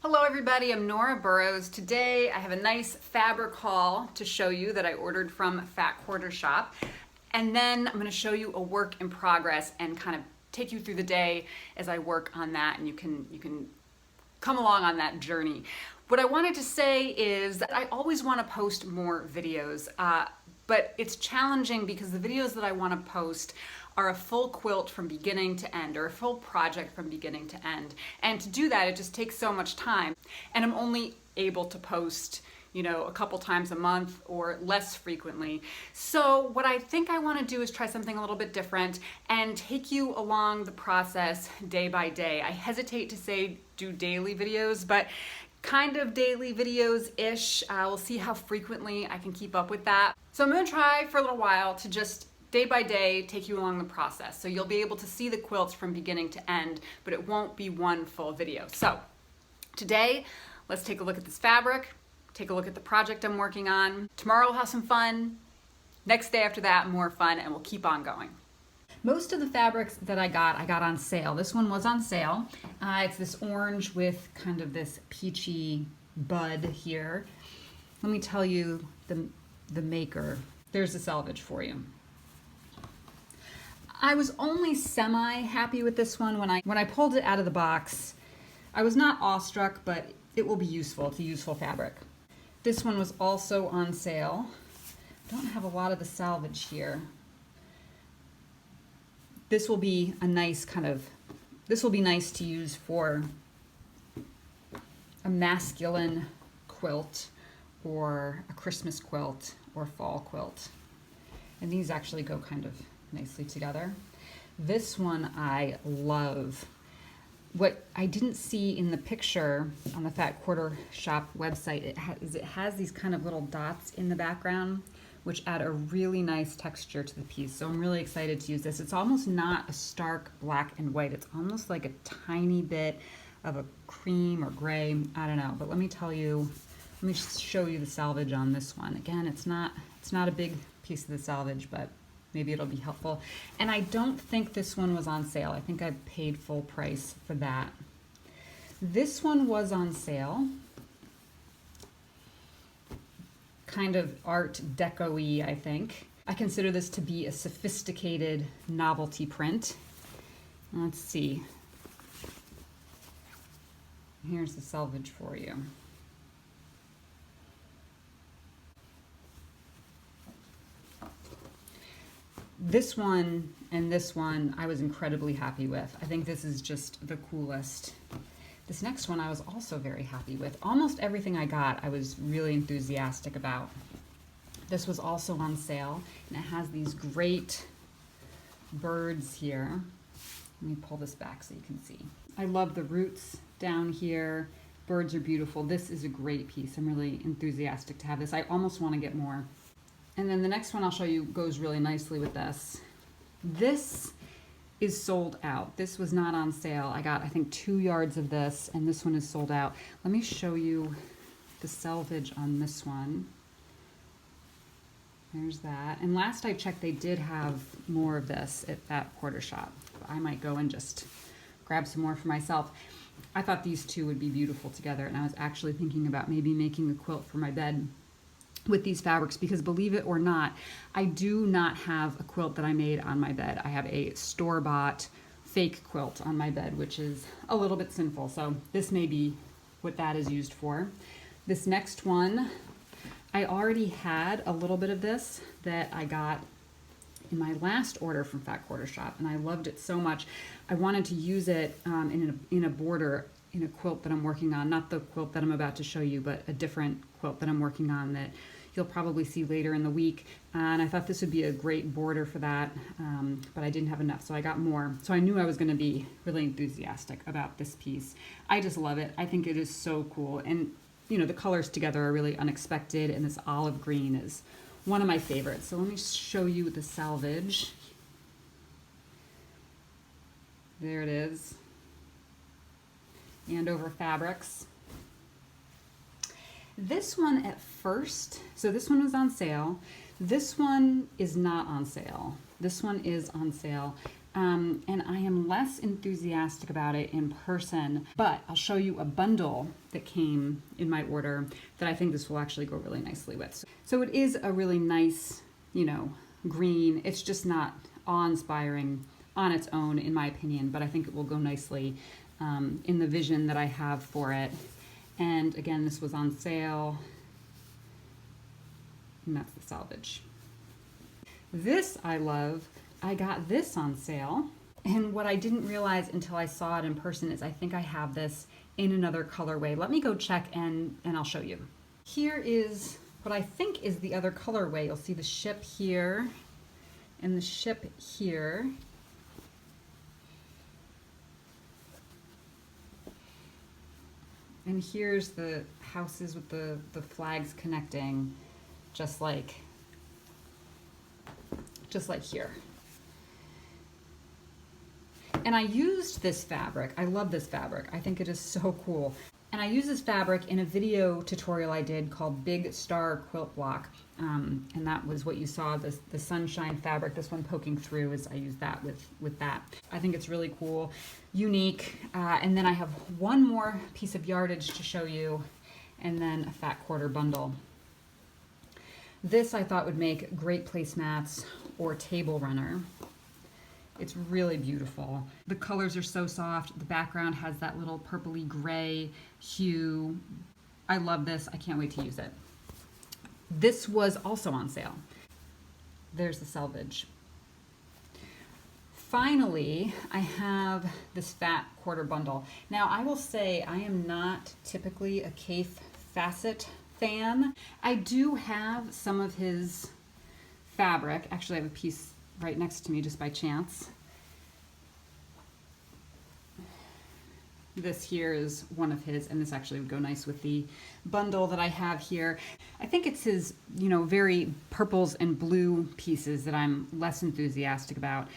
Hello everybody, I'm Nora Burrows. Today I have a nice fabric haul to show you that I ordered from Fat Quarter Shop. And then I'm going to show you a work in progress and kind of take you through the day as I work on that, and you can come along on that journey. What I wanted to say is that I always want to post more videos, but it's challenging because the videos that I want to post are a full quilt from beginning to end, or a full project from beginning to end. And to do that, it just takes so much time. And I'm only able to post, a couple times a month or less frequently. So what I think I want to do is try something a little bit different and take you along the process day by day. I hesitate to say do daily videos, but kind of daily videos-ish. We'll see how frequently I can keep up with that. So I'm going to try for a little while to just day by day take you along the process. So you'll be able to see the quilts from beginning to end, but it won't be one full video. So today, let's take a look at this fabric, take a look at the project I'm working on. Tomorrow we'll have some fun. Next day after that, more fun, and we'll keep on going. Most of the fabrics that I got on sale. This one was on sale. It's this orange with kind of this peachy bud here. Let me tell you the maker. There's the selvage for you. I was only semi-happy with this one when I pulled it out of the box. I was not awestruck, but it will be useful. It's a useful fabric. This one was also on sale. I don't have a lot of the salvage here. This will be a nice this will be nice to use for a masculine quilt or a Christmas quilt or fall quilt. And these actually go kind of nicely together. This one I love. What I didn't see in the picture on the Fat Quarter Shop website, it has these kind of little dots in the background, which add a really nice texture to the piece. So I'm really excited to use this. It's almost not a stark black and white. It's almost like a tiny bit of a cream or gray. I don't know, but let me show you the selvage on this one. Again, it's not a big piece of the selvage, but maybe it'll be helpful. And I don't think this one was on sale. I think I paid full price for that. This one was on sale. Kind of art deco-y, I think. I consider this to be a sophisticated novelty print. Let's see. Here's the selvage for you. This one and this one I was incredibly happy with. I think this is just the coolest. This next one I was also very happy with. Almost everything I got I was really enthusiastic about. This was also on sale, and it has these great birds here. Let me pull this back so you can see. I love the roots down here. Birds are beautiful. This is a great piece. I'm really enthusiastic to have this. I almost want to get more. And then the next one I'll show you goes really nicely with this. This is sold out. This was not on sale. I got, I think, 2 yards of this, and this one is sold out. Let me show you the selvage on this one. There's that. And last I checked, they did have more of this at Fat Quarter Shop. I might go and just grab some more for myself. I thought these two would be beautiful together, and I was actually thinking about maybe making a quilt for my bed with these fabrics, because believe it or not, I do not have a quilt that I made on my bed. I have a store-bought fake quilt on my bed, which is a little bit sinful. So this may be what that is used for. This next one, I already had a little bit of this that I got in my last order from Fat Quarter Shop, and I loved it so much. I wanted to use it in a border in a quilt that I'm working on, not the quilt that I'm about to show you, but a different quilt that I'm working on that you'll probably see later in the week. And I thought this would be a great border for that, but I didn't have enough, so I got more. So I knew I was going to be really enthusiastic about this piece. I just love it. I think it is so cool. And the colors together are really unexpected, and this olive green is one of my favorites. So let me show you the selvage. There it is. Andover Fabrics. This one at first, so this one was on sale. This one is not on sale. This one is on sale. and I am less enthusiastic about it in person, but I'll show you a bundle that came in my order that I think this will actually go really nicely with. So it is a really nice, you know, green. It's just not awe-inspiring on its own, in my opinion, but I think it will go nicely in the vision that I have for it. And again, this was on sale, and that's the salvage. This I love. I got this on sale, and what I didn't realize until I saw it in person is I think I have this in another colorway. Let me go check and I'll show you. Here is what I think is the other colorway. You'll see the ship here and the ship here. And here's the houses with the flags connecting, just like here. And I used this fabric. I love this fabric. I think it is so cool. And I used this fabric in a video tutorial I did called Big Star Quilt Block. And that was what you saw, the sunshine fabric, this one poking through, is I used that with that. I think it's really cool, unique. And then I have one more piece of yardage to show you, and then a fat quarter bundle. This I thought would make great placemats or table runner. It's really beautiful. The colors are so soft. The background has that little purpley gray hue. I love this. I can't wait to use it. This was also on sale. There's the salvage. Finally, I have this fat quarter bundle. Now, I will say I am not typically a Kaffe Fassett fan. I do have some of his fabric. Actually, I have a piece right next to me just by chance. This here is one of his, and this actually would go nice with the bundle that I have here. I think it's his, you know, very purples and blue pieces that I'm less enthusiastic about.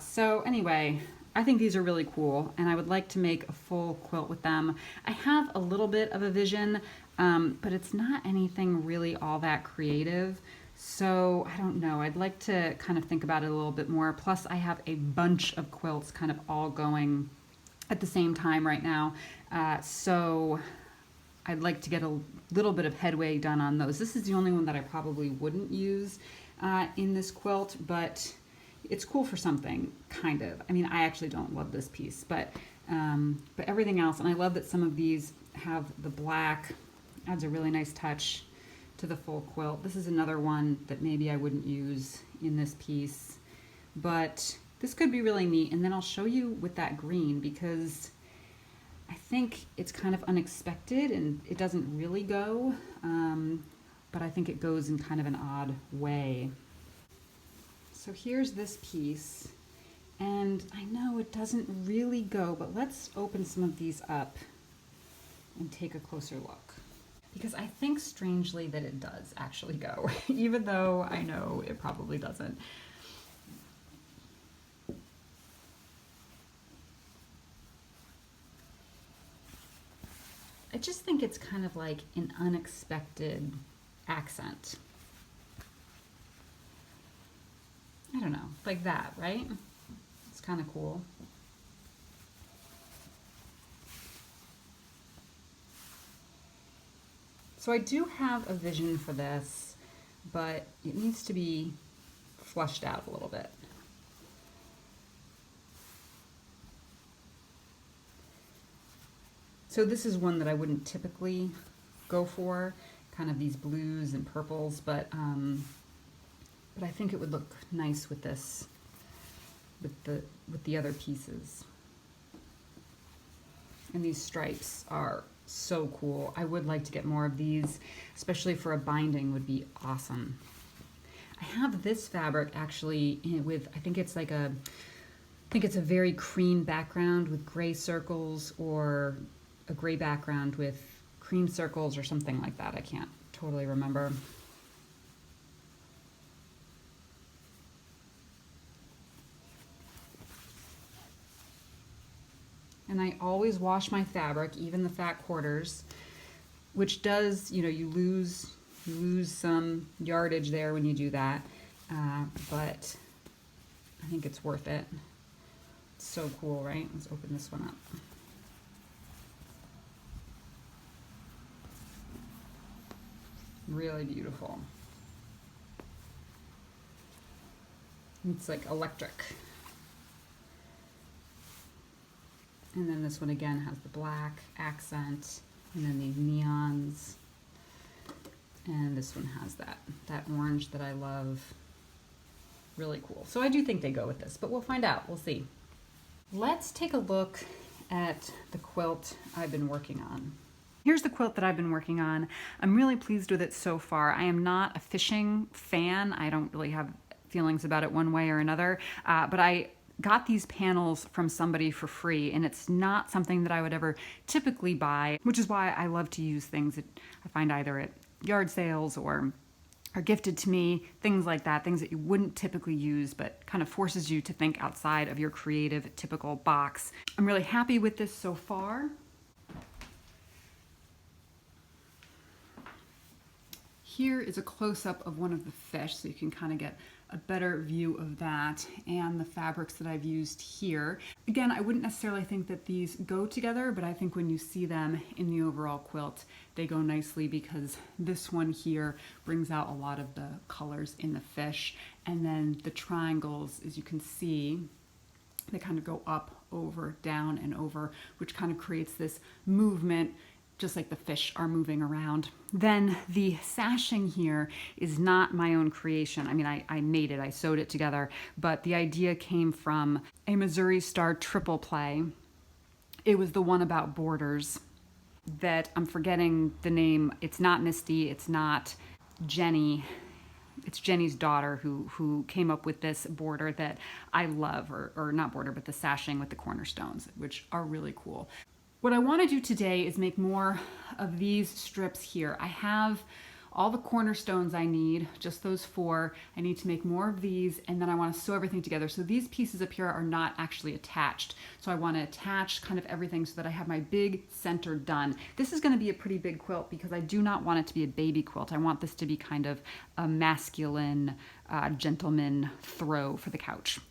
So anyway, I think these are really cool, and I would like to make a full quilt with them. I have a little bit of a vision, but it's not anything really all that creative. So I don't know, I'd like to kind of think about it a little bit more. Plus I have a bunch of quilts kind of all going at the same time right now. So I'd like to get a little bit of headway done on those. This is the only one that I probably wouldn't use in this quilt, but it's cool for something, kind of. I mean, I actually don't love this piece, but everything else, and I love that some of these have the black, adds a really nice touch to the full quilt. This is another one that maybe I wouldn't use in this piece, but this could be really neat. And then I'll show you with that green, because I think it's kind of unexpected and it doesn't really go, but I think it goes in kind of an odd way. So here's this piece, and I know it doesn't really go, but let's open some of these up and take a closer look. Because I think strangely that it does actually go, even though I know it probably doesn't. I just think it's kind of like an unexpected accent. I don't know, like that, right? It's kind of cool. So I do have a vision for this, but it needs to be flushed out a little bit. So this is one that I wouldn't typically go for, kind of these blues and purples, but I think it would look nice with this, with the other pieces. And these stripes are so cool. I would like to get more of these, especially for a binding would be awesome. I have this fabric actually with, I think it's a very cream background with gray circles, or a gray background with cream circles, or something like that. I can't totally remember. And I always wash my fabric, even the fat quarters, which does, you know, you lose some yardage there when you do that, but I think it's worth it. So cool, right? Let's open this one up. Really beautiful. It's like electric. And then this one again has the black accent, and then these neons. And this one has that orange that I love. Really cool. So I do think they go with this, but we'll find out. We'll see. Let's take a look at the quilt I've been working on. Here's the quilt that I've been working on. I'm really pleased with it so far. I am not a fishing fan. I don't really have feelings about it one way or another, but I got these panels from somebody for free, and it's not something that I would ever typically buy, which is why I love to use things that I find either at yard sales or are gifted to me, things like that, things that you wouldn't typically use, but kind of forces you to think outside of your creative, typical box. I'm really happy with this so far. Here is a close-up of one of the fish, so you can kind of get a better view of that and the fabrics that I've used here. Again, I wouldn't necessarily think that these go together, but I think when you see them in the overall quilt, they go nicely because this one here brings out a lot of the colors in the fish. And then the triangles, as you can see, they kind of go up, over, down, and over, which kind of creates this movement just like the fish are moving around. Then the sashing here is not my own creation. I mean, I made it, I sewed it together, but the idea came from a Missouri Star triple play. It was the one about borders that I'm forgetting the name. It's not Misty, it's not Jenny. It's Jenny's daughter who came up with this border that I love, or not border, but the sashing with the cornerstones, which are really cool. What I want to do today is make more of these strips here. I have all the cornerstones I need, just those 4. I need to make more of these, and then I want to sew everything together. So these pieces up here are not actually attached. So I want to attach kind of everything so that I have my big center done. This is going to be a pretty big quilt because I do not want it to be a baby quilt. I want this to be kind of a masculine, gentleman throw for the couch.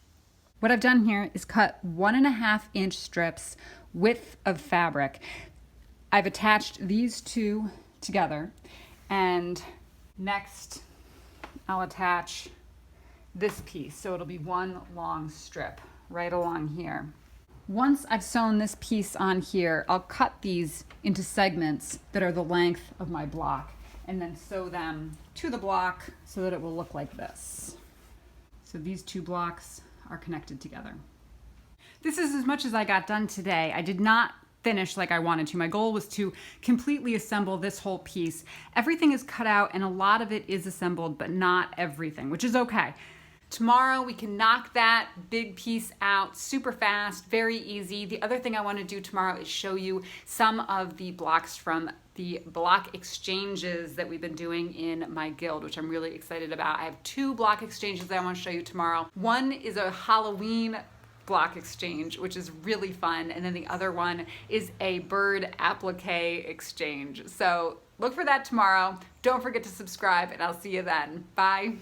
What I've done here is cut 1.5-inch strips width of fabric. I've attached these 2 together, and next I'll attach this piece. So it'll be one long strip right along here. Once I've sewn this piece on here, I'll cut these into segments that are the length of my block and then sew them to the block so that it will look like this. So these 2 blocks are connected together. This is as much as I got done today. I did not finish like I wanted to. My goal was to completely assemble this whole piece. Everything is cut out and a lot of it is assembled, but not everything, which is okay. Tomorrow we can knock that big piece out super fast, very easy. The other thing I want to do tomorrow is show you some of the blocks from the block exchanges that we've been doing in my guild, which I'm really excited about. I have 2 block exchanges that I want to show you tomorrow. One is a Halloween block exchange, which is really fun, and then the other one is a bird applique exchange. So look for that tomorrow. Don't forget to subscribe, and I'll see you then. Bye.